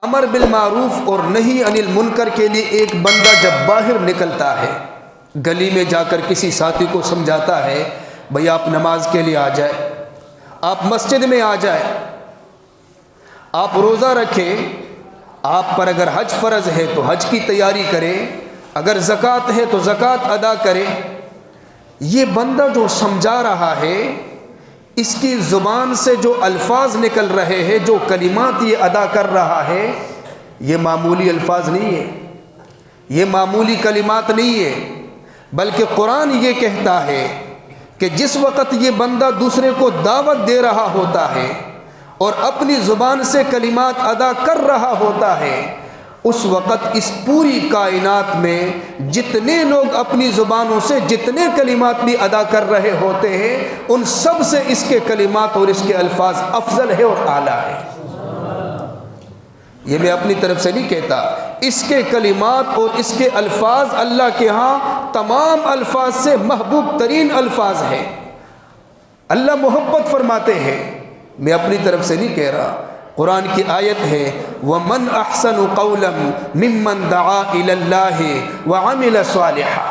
امر بالمعروف اور نہی عن المنکر کے لیے ایک بندہ جب باہر نکلتا ہے، گلی میں جا کر کسی ساتھی کو سمجھاتا ہے بھئی آپ نماز کے لیے آ جائے، آپ مسجد میں آ جائے، آپ روزہ رکھیں، آپ پر اگر حج فرض ہے تو حج کی تیاری کریں، اگر زکوٰۃ ہے تو زکوٰۃ ادا کریں۔ یہ بندہ جو سمجھا رہا ہے، اس کی زبان سے جو الفاظ نکل رہے ہیں، جو کلمات یہ ادا کر رہا ہے، یہ معمولی الفاظ نہیں ہے، یہ معمولی کلمات نہیں ہے، بلکہ قرآن یہ کہتا ہے کہ جس وقت یہ بندہ دوسرے کو دعوت دے رہا ہوتا ہے اور اپنی زبان سے کلمات ادا کر رہا ہوتا ہے، اس وقت اس پوری کائنات میں جتنے لوگ اپنی زبانوں سے جتنے کلمات بھی ادا کر رہے ہوتے ہیں، ان سب سے اس کے کلمات اور اس کے الفاظ افضل ہے اور اعلیٰ ہے۔ یہ میں اپنی طرف سے نہیں کہتا، اس کے کلمات اور اس کے الفاظ اللہ کے ہاں تمام الفاظ سے محبوب ترین الفاظ ہیں۔ اللہ محبت فرماتے ہیں، میں اپنی طرف سے نہیں کہہ رہا، قرآن کی آیت ہے وَمَنْ أَحْسَنُ قَوْلًا مِمَّنْ دَعَا إِلَى اللَّهِ وَعَمِلَ صَالِحًا۔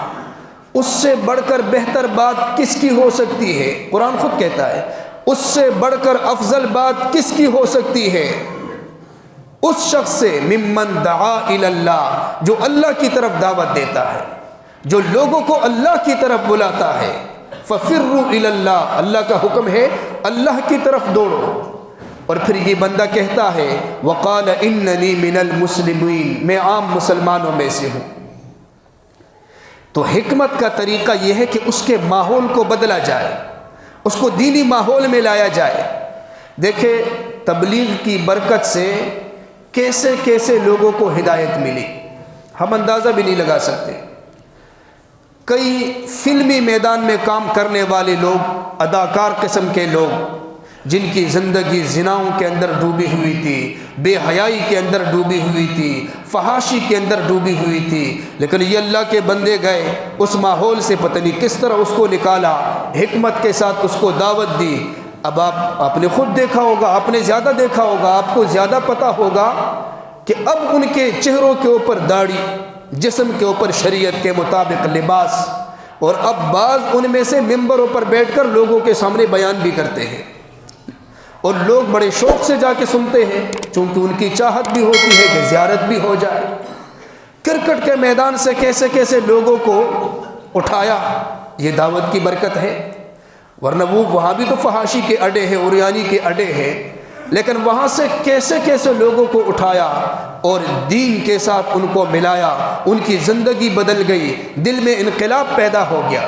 اس سے بڑھ کر بہتر بات کس کی ہو سکتی ہے؟ قرآن خود کہتا ہے اس سے بڑھ کر افضل بات کس کی ہو سکتی ہے؟ اس شخص سے ممن دعا الی اللہ، جو اللہ کی طرف دعوت دیتا ہے، جو لوگوں کو اللہ کی طرف بلاتا ہے۔ ففروا الی اللہ، اللہ کا حکم ہے اللہ کی طرف دوڑو۔ اور پھر یہ بندہ کہتا ہے وقال اننی من المسلمین، میں عام مسلمانوں میں سے ہوں۔ تو حکمت کا طریقہ یہ ہے کہ اس کے ماحول کو بدلا جائے، اس کو دینی ماحول میں لایا جائے۔ دیکھیں تبلیغ کی برکت سے کیسے کیسے لوگوں کو ہدایت ملی، ہم اندازہ بھی نہیں لگا سکتے۔ کئی فلمی میدان میں کام کرنے والے لوگ، اداکار قسم کے لوگ، جن کی زندگی زناؤں کے اندر ڈوبی ہوئی تھی، بے حیائی کے اندر ڈوبی ہوئی تھی، فحاشی کے اندر ڈوبی ہوئی تھی، لیکن یہ اللہ کے بندے گئے اس ماحول سے پتہ نہیں کس طرح اس کو نکالا، حکمت کے ساتھ اس کو دعوت دی۔ اب آپ نے خود دیکھا ہوگا، آپ نے زیادہ دیکھا ہوگا، آپ کو زیادہ پتہ ہوگا کہ اب ان کے چہروں کے اوپر داڑھی، جسم کے اوپر شریعت کے مطابق لباس، اور اب بعض ان میں سے ممبروں پر بیٹھ کر لوگوں کے سامنے بیان بھی کرتے ہیں، اور لوگ بڑے شوق سے جا کے سنتے ہیں، چونکہ ان کی چاہت بھی ہوتی ہے کہ زیارت بھی ہو جائے۔ کرکٹ کے میدان سے کیسے کیسے لوگوں کو اٹھایا، یہ دعوت کی برکت ہے، ورنہ وہاں بھی تو فحاشی کے اڈے ہیں، عریانی کے اڈے ہیں، لیکن وہاں سے کیسے کیسے لوگوں کو اٹھایا اور دین کے ساتھ ان کو ملایا، ان کی زندگی بدل گئی، دل میں انقلاب پیدا ہو گیا۔